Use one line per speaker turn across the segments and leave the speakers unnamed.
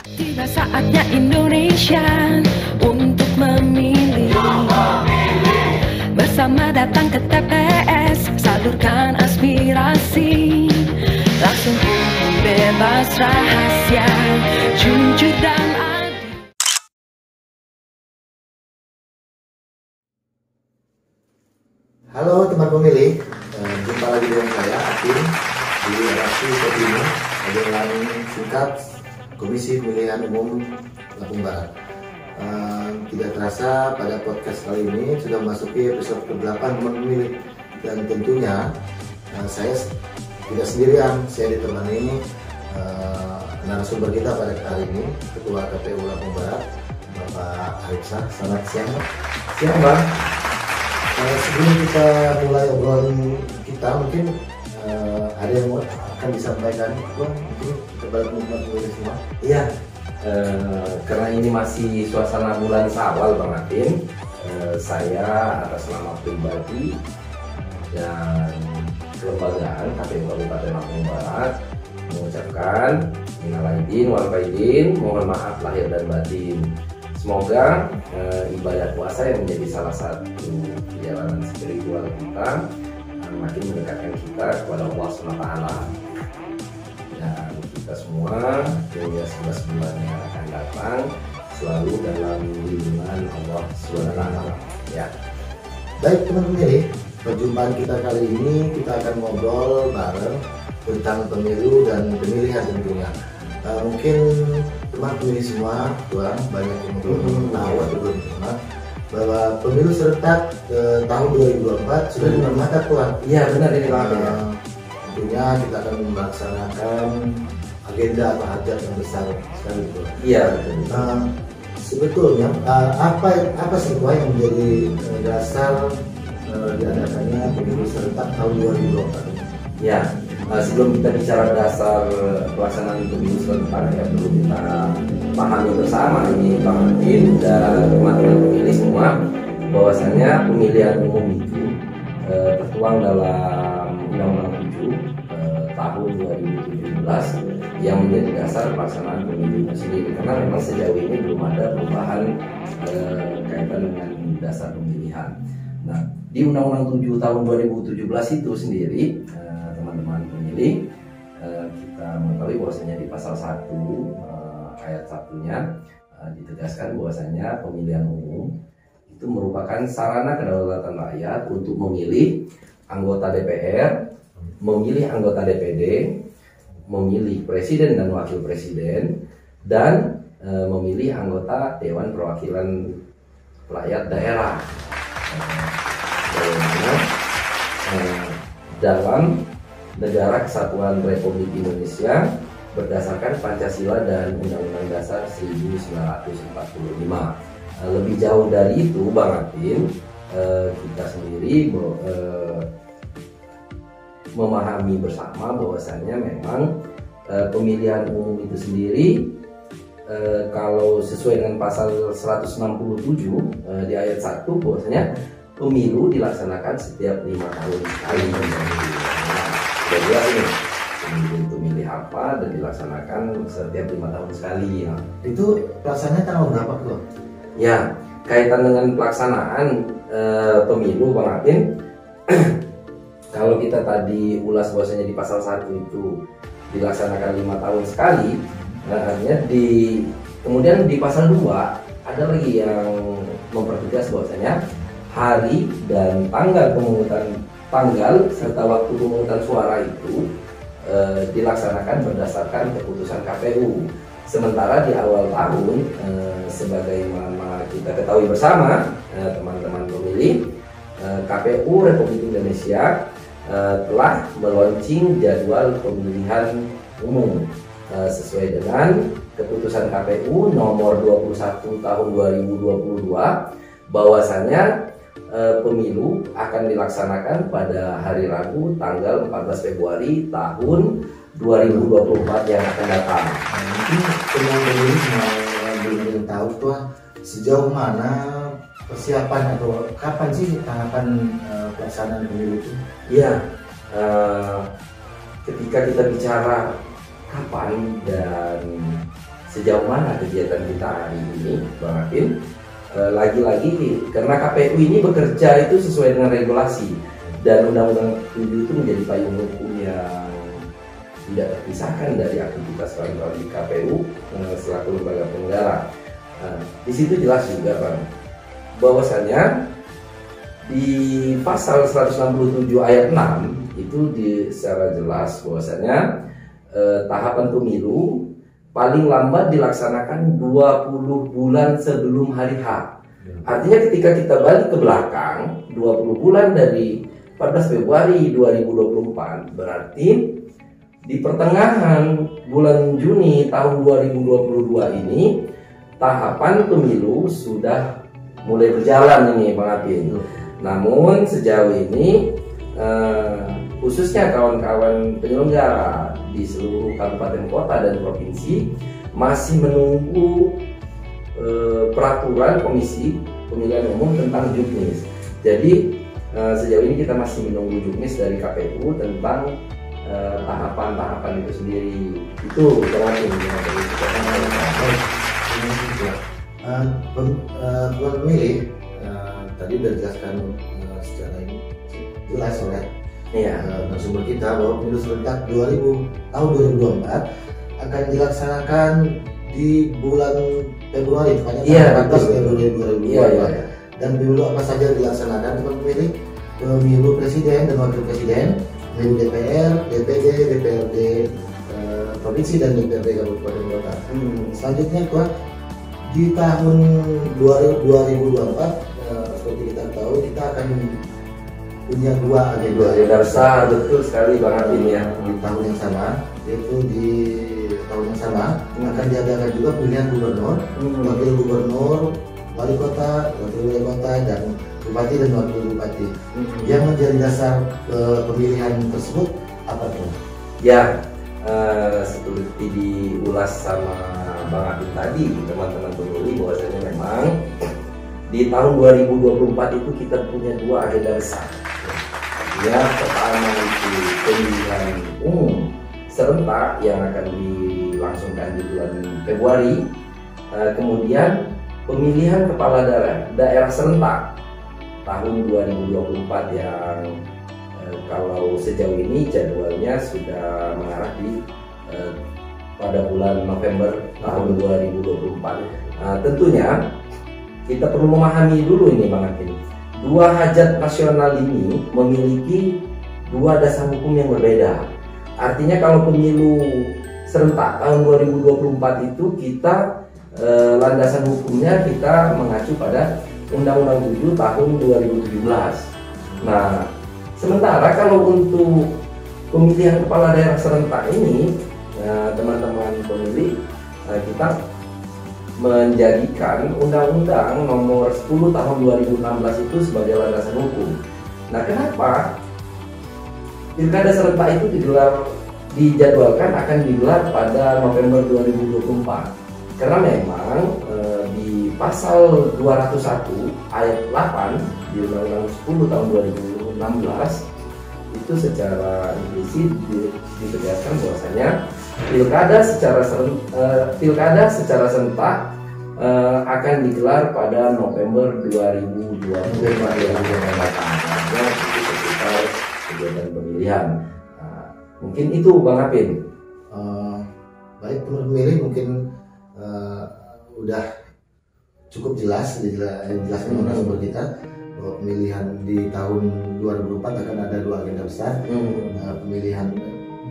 Tiba saatnya Indonesia untuk memilih. Bersama datang ke TPS, salurkan aspirasi. Langsung bebas rahasia, jujur dan adil.
Halo teman pemilih, jumpa lagi dengan saya Atin di redaksi Kopimo, adalah singkat Komisi Pemilihan Umum Lampung Barat. Tidak terasa pada podcast kali ini sudah memasuki episode ke-8 teman pemilih, dan tentunya saya tidak sendirian, saya ditemani narasumber kita pada hari ini, Ketua KPU Lampung Barat, Bapak Arifsah. Selamat siang, siang Bang. Sebelum kita mulai obrolan kita, mungkin ada yang akan disampaikan, mungkin kepada teman-teman pemilih semua.
Iya, karena ini masih suasana bulan Syawal Bang Atin, saya atas nama pribadi dan kelembagaan KPU Kabupaten Lampung Barat mengucapkan minal aidin wal faizin, mohon maaf lahir dan batin. Semoga ibadah puasa yang menjadi salah satu perjalanan spiritual kita makin mendekatkan kita kepada Allah SWT, dan kita semua hingga 11 bulan yang akan datang selalu dalam lindungan Allah SWT ya.
Baik teman pemilih, perjumpaan kita kali ini kita akan ngobrol bareng tentang pemilu dan pemilihan tentunya. Mungkin teman pemilih semua, Tuan, banyak yang belum tahu atau belum tahu bahwa pemilu serentak tahun 2024 sudah di depan mata, Tuan.
Iya benar ini Bang.
Tentunya kita akan melaksanakan agenda atau hajat yang besar sekali, Tuan.
Iya betul.
Sebetulnya apa sih Tuan yang menjadi dasar diadakannya pemilu serentak tahun 2024 ini?
Ya, sebelum kita bicara dasar pelaksanaan pemilu serentak, ya perlu kita pahami bersama ini Bang Atin dan teman-teman pemilih semua, bahwasanya pemilihan umum itu tertuang dalam Undang-Undang 7 tahun 2017 yang menjadi dasar pelaksanaan pemilu itu sendiri, karena memang sejauh ini belum ada perubahan kaitan dengan dasar pemilihan. Nah, di Undang-Undang 7 tahun 2017 itu sendiri, teman-teman pemilih, kita mengetahui bahwasanya di pasal 1 ayat 1-nya ditegaskan bahwasanya pemilihan umum itu merupakan sarana kedaulatan rakyat untuk memilih anggota DPR, memilih anggota DPD, memilih presiden dan wakil presiden, dan memilih anggota Dewan Perwakilan Rakyat Daerah. Dalam Negara Kesatuan Republik Indonesia berdasarkan Pancasila dan Undang-Undang Dasar 1945. Lebih jauh dari itu Bang Atin, kita sendiri memahami bersama bahwasannya memang pemilihan umum itu sendiri, kalau sesuai dengan pasal 167 di ayat 1, bahwasanya pemilu dilaksanakan setiap 5 tahun sekali. Jadi ini pemilu itu milih apa dan dilaksanakan setiap 5 tahun sekali ya.
Itu pelaksanaannya tanggal berapa tuh?
Ya, kaitan dengan pelaksanaan pemilu Bang Atin, kalau kita tadi ulas bahwasanya di pasal 1 itu dilaksanakan 5 tahun sekali, artinya kemudian di pasal 2 ada lagi yang mempertegas bahwasanya hari dan tanggal serta waktu pemungutan suara itu dilaksanakan berdasarkan keputusan KPU. Sementara di awal tahun, sebagaimana kita ketahui bersama teman-teman pemilih, KPU Republik Indonesia telah meluncing jadwal pemilihan umum sesuai dengan keputusan KPU nomor 21 tahun 2022, bahwasanya pemilu akan dilaksanakan pada hari Rabu tanggal 14 Februari tahun 2024 yang akan datang.
Mungkin teman-teman ini belum tahu tuh sejauh mana persiapan atau kapan sih tahapan pelaksanaan pemilu itu?
Iya, ketika kita bicara kapan dan sejauh mana kegiatan kita hari ini, Bang Apin. Lagi-lagi karena KPU ini bekerja itu sesuai dengan regulasi dan Undang-Undang 7 itu menjadi payung hukum yang tidak terpisahkan dari aktivitas kawan-kawan di KPU selaku lembaga penyelenggara. Di situ jelas juga, Bang, bahwasanya di pasal 167 ayat 6 itu secara jelas bahwasanya tahapan pemilu paling lambat dilaksanakan 20 bulan sebelum hari H. Artinya ketika kita balik ke belakang 20 bulan dari 14 Februari 2024 berarti di pertengahan bulan Juni tahun 2022 ini tahapan pemilu sudah mulai berjalan ini, Bang Apin. Namun sejauh ini khususnya kawan-kawan penyelenggara di seluruh kabupaten kota dan provinsi masih menunggu peraturan Komisi Pemilihan Umum tentang juknis. Jadi sejauh ini kita masih menunggu juknis dari KPU tentang tahapan-tahapan itu sendiri. Itu terakhir
pemilih tadi sudah dijelaskan secara ini jelas oleh narasumber kita bahwa pemilu serentak tahun 2024 akan dilaksanakan di bulan Februari, tepatnya 14 Februari 2024. Dan pemilu apa saja dilaksanakan, teman pemilih? Pemilu presiden dan wakil presiden, pemilu DPR, DPD, DPRD provinsi dan DPRD kabupaten kota. Selanjutnya di tahun 2024 seperti kita tahu kita akan punya dua agenda
besar, betul sekali Bang Apin ya.
Di tahun yang sama, yaitu di tahun yang sama akan diadakan juga pemilihan gubernur, wakil gubernur, wali kota, wakil wali kota, dan bupati dan wakil bupati. Yang menjadi dasar pemilihan tersebut apa tuh?
Ya, seperti diulas sama Bang Apin tadi, teman-teman pemilih, bahwasanya memang di tahun 2024 itu kita punya dua agenda besar. Ya, pertama itu pemilihan umum serentak yang akan dilangsungkan di bulan Februari. Kemudian pemilihan kepala daerah serentak tahun 2024 yang kalau sejauh ini jadwalnya sudah mengarah di pada bulan November tahun 2024. Tentunya kita perlu memahami dulu ini, Bang Apin. Dua hajat nasional ini memiliki dua dasar hukum yang berbeda. Artinya kalau pemilu serentak tahun 2024 itu kita landasan hukumnya kita mengacu pada Undang-Undang 7 tahun 2017. Nah, sementara kalau untuk pemilihan kepala daerah serentak ini, teman-teman pemilih, kita menjadikan Undang-Undang Nomor 10 Tahun 2016 itu sebagai landasan hukum. Nah, kenapa pilkada serentak itu dijadwalkan akan digelar pada November 2024? Karena memang di pasal 201 ayat 8 di Undang-Undang 10 Tahun 2016 itu secara implisit ditegaskan bahwasanya pilkada secara serentak akan digelar pada November 2024 yang itu sekitar kegiatan pemilihan. Mungkin itu Bang Apin.
Baik, teman pemilih mungkin udah cukup jelas dijelaskan oleh narasumber kita bahwa pemilihan di tahun 2024 akan ada dua agenda besar. Pemilihan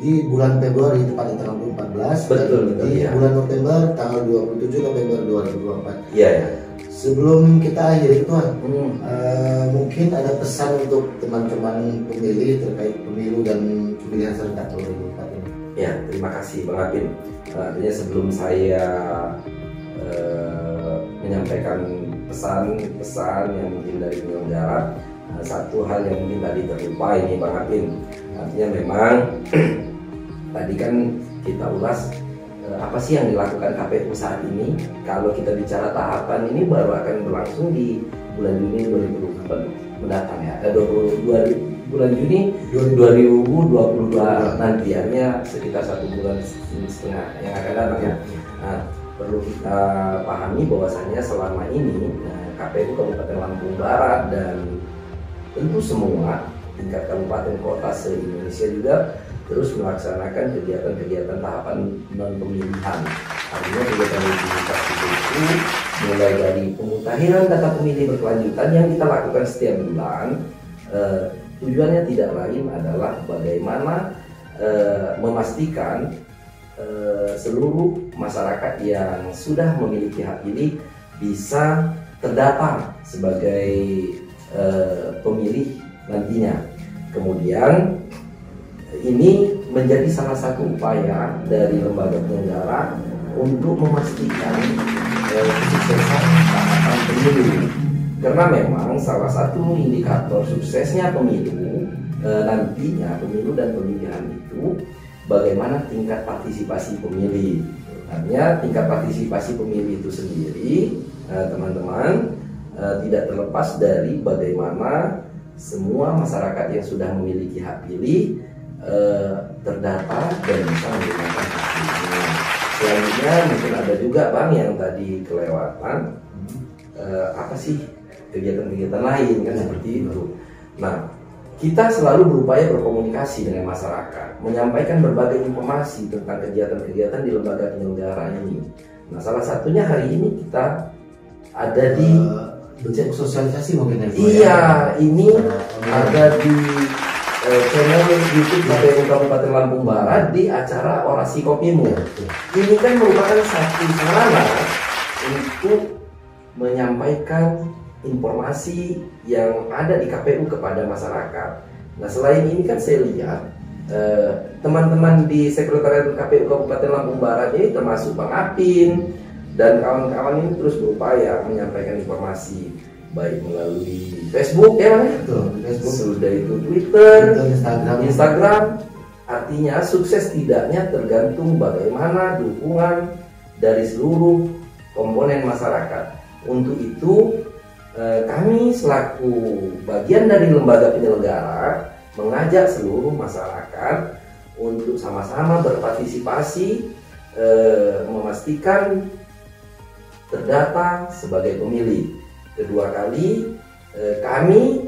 di bulan Februari tepatnya tanggal 14,
betul,
di
ya.
bulan November tanggal 27 November 2024.
Iya. Ya.
Sebelum kita akhiri Tuan, mungkin ada pesan untuk teman-teman pemilih terkait pemilu dan pemilihan serentak 2024 ini.
Ya, terima kasih Bang Apin. Artinya sebelum saya menyampaikan pesan-pesan yang mungkin dari penyelenggara, satu hal yang mungkin tadi terlupa ini Bang Apin. Artinya memang tadi kan kita ulas apa sih yang dilakukan KPU saat ini. Kalau kita bicara tahapan ini baru akan berlangsung di bulan Juni 2024 mendatang ya, 2024 bulan Juni 2022 nanti, artinya sekitar 1 bulan setengah yang akan datang ya. Nah, perlu kita pahami bahwasannya selama ini KPU Kabupaten Lampung Barat dan tentu semua tingkat kabupaten kota se-Indonesia juga terus melaksanakan kegiatan-kegiatan tahapan non-pemilihan. Artinya kegiatan rutinitas itu mulai dari pemutahiran data pemilih berkelanjutan yang kita lakukan setiap bulan. Tujuannya tidak lain adalah bagaimana memastikan seluruh masyarakat yang sudah memiliki hak pilih bisa terdata sebagai pemilih nantinya. Kemudian ini menjadi salah satu upaya dari lembaga penyelenggara untuk memastikan kesuksesan tahapan pemilu. Karena memang salah satu indikator suksesnya pemilu nantinya, pemilu dan pemilihan itu bagaimana tingkat partisipasi pemilih. Artinya tingkat partisipasi pemilih itu sendiri, teman-teman, tidak terlepas dari bagaimana semua masyarakat yang sudah memiliki hak pilih terdata dan bisa menggunakan hak pilihnya. Selanjutnya mungkin ada juga Bang yang tadi kelewatan, apa sih kegiatan-kegiatan lain kan seperti itu. Nah, kita selalu berupaya berkomunikasi dengan masyarakat, menyampaikan berbagai informasi tentang kegiatan-kegiatan di lembaga penyelenggara ini. Nah, salah satunya hari ini kita ada di
bentuk sosialisasi mungkin ya.
Iya, ini ada di channel YouTube KPU Kabupaten Lampung Barat di acara Orasi Kopimu. Ini kan merupakan satu sarana untuk menyampaikan informasi yang ada di KPU kepada masyarakat. Nah, selain ini kan saya lihat teman-teman di Sekretariat KPU Kabupaten Lampung Barat ini termasuk Bang Apin dan kawan-kawan ini terus berupaya menyampaikan informasi baik melalui Facebook ya Bang, Facebook, sudah itu Twitter, Instagram. Artinya sukses tidaknya tergantung bagaimana dukungan dari seluruh komponen masyarakat. Untuk itu kami selaku bagian dari lembaga penyelenggara mengajak seluruh masyarakat untuk sama-sama berpartisipasi memastikan terdata sebagai pemilih. Kedua kali kami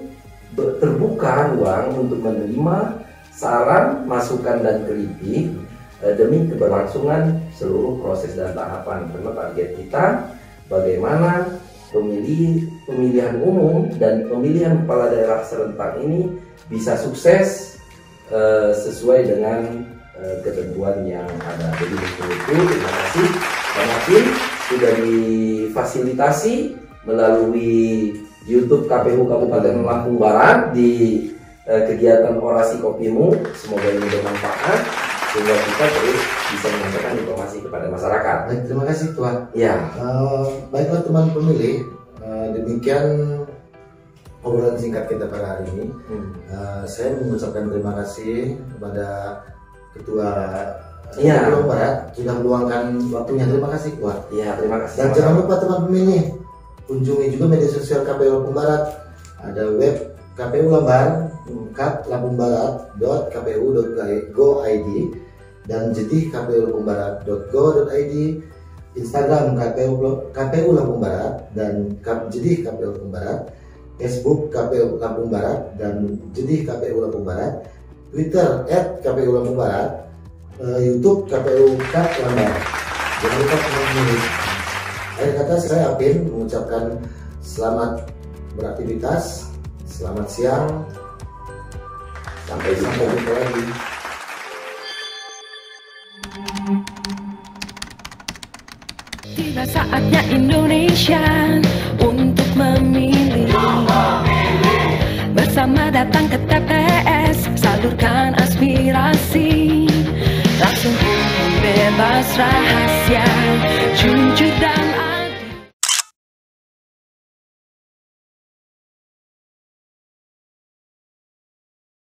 terbuka ruang untuk menerima saran, masukan dan kritik demi keberlangsungan seluruh proses dan tahapan. Karena target kita bagaimana pemilihan umum dan pemilihan kepala daerah serentak ini bisa sukses sesuai dengan ketentuan yang ada. Jadi itu terima kasih Bang Apin sudah difasilitasi melalui YouTube KPU Kabupaten Lampung Barat di kegiatan Orasi Kopimu. Semoga ini bermanfaat sehingga kita terus bisa menyampaikan informasi kepada masyarakat.
Baik, terima kasih Tuan.
Ya.
Baiklah teman pemilih, demikian obrolan singkat kita pada hari ini. Saya mengucapkan terima kasih kepada Ketua Lampung Barat sudah meluangkan waktunya. Terima kasih Tuan.
Iya, terima kasih.
Dan jangan lupa teman pemilih, kunjungi juga media sosial KPU Lampung Barat. Ada web KPU Lambar, lampungbarat.kpu.go.id dan jedih kpu-lampungbarat.go.id, Instagram KPU Lampung Barat dan jedih KPU Lampung Barat, Facebook KPU Lampung Barat dan jedih KPU Lampung Barat, Twitter @KPU Lampung Barat, YouTube KPU Lambar. Jangan lupa memilih. Akhir kata saya Apin mengucapkan selamat beraktivitas, selamat siang, sampai jumpa lagi.
Tiba saatnya Indonesia untuk memilih. Bersama datang ke TPS, salurkan aspirasi. Langsung bebas rahasia, jujur dan